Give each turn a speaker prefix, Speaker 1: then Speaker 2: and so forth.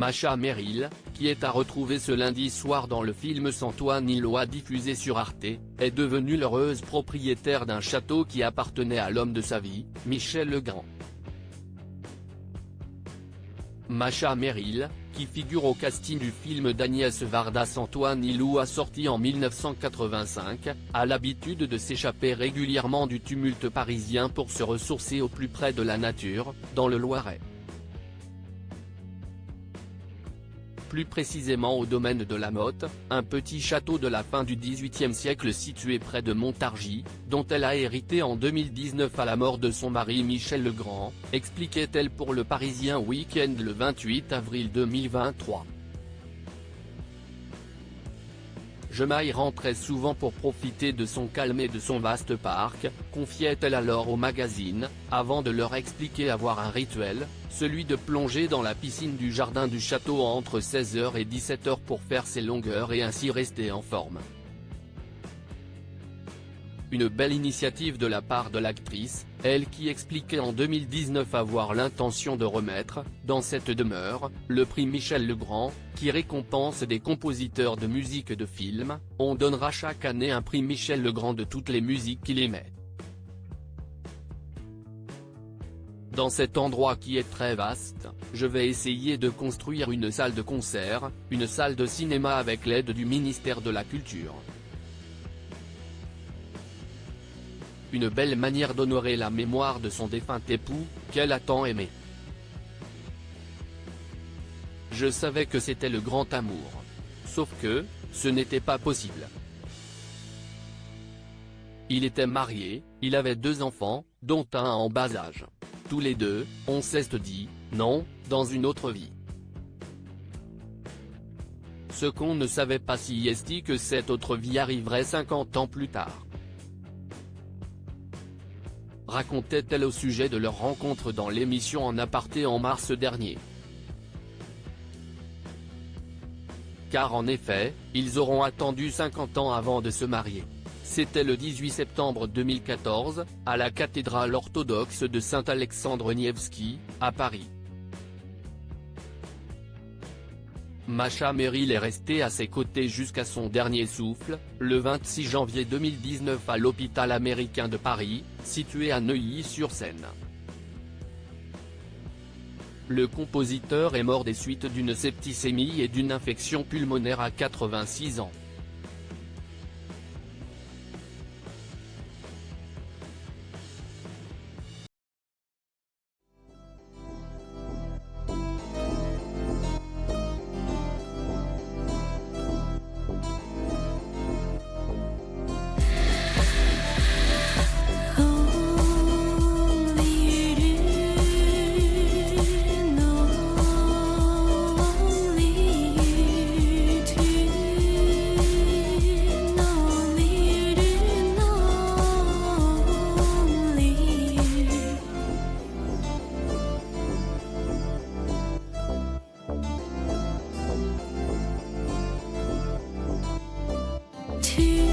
Speaker 1: Masha Merrill, qui est à retrouver ce lundi soir dans le film Sans toi ni loi diffusé sur Arte, est devenue l'heureuse propriétaire d'un château qui appartenait à l'homme de sa vie, Michel Legrand. Masha Merrill, qui figure au casting du film d'Agnès Varda Sans toi ni loi sorti en 1985, a l'habitude de s'échapper régulièrement du tumulte parisien pour se ressourcer au plus près de la nature, dans le Loiret. Plus précisément au domaine de la Motte, un petit château de la fin du XVIIIe siècle situé près de Montargis, dont elle a hérité en 2019 à la mort de son mari Michel Legrand, expliquait-elle pour Le Parisien Week-end le 28 avril 2023. Je m'y rentrais souvent pour profiter de son calme et de son vaste parc, confiait-elle alors au magazine, avant de leur expliquer avoir un rituel, celui de plonger dans la piscine du jardin du château entre 16h et 17h pour faire ses longueurs et ainsi rester en forme. Une belle initiative de la part de l'actrice, elle qui expliquait en 2019 avoir l'intention de remettre, dans cette demeure, le prix Michel Legrand, qui récompense des compositeurs de musique de film. On donnera chaque année un prix Michel Legrand de toutes les musiques qu'il émet. Dans cet endroit qui est très vaste, je vais essayer de construire une salle de concert, une salle de cinéma avec l'aide du ministère de la Culture. Une belle manière d'honorer la mémoire de son défunt époux, qu'elle a tant aimé. Je savais que c'était le grand amour. Sauf que, ce n'était pas possible. Il était marié, il avait 2 enfants, dont un en bas âge. Tous les deux, on s'est dit, non, dans une autre vie. Ce qu'on ne savait pas si est que cette autre vie arriverait 50 ans plus tard. Racontait-elle au sujet de leur rencontre dans l'émission En Aparté en mars dernier. Car en effet, ils auront attendu 50 ans avant de se marier. C'était le 18 septembre 2014, à la cathédrale orthodoxe de Saint-Alexandre Nievski, à Paris. Masha Merrill est restée à ses côtés jusqu'à son dernier souffle, le 26 janvier 2019 à l'hôpital américain de Paris, situé à Neuilly-sur-Seine. Le compositeur est mort des suites d'une septicémie et d'une infection pulmonaire à 86 ans.
Speaker 2: To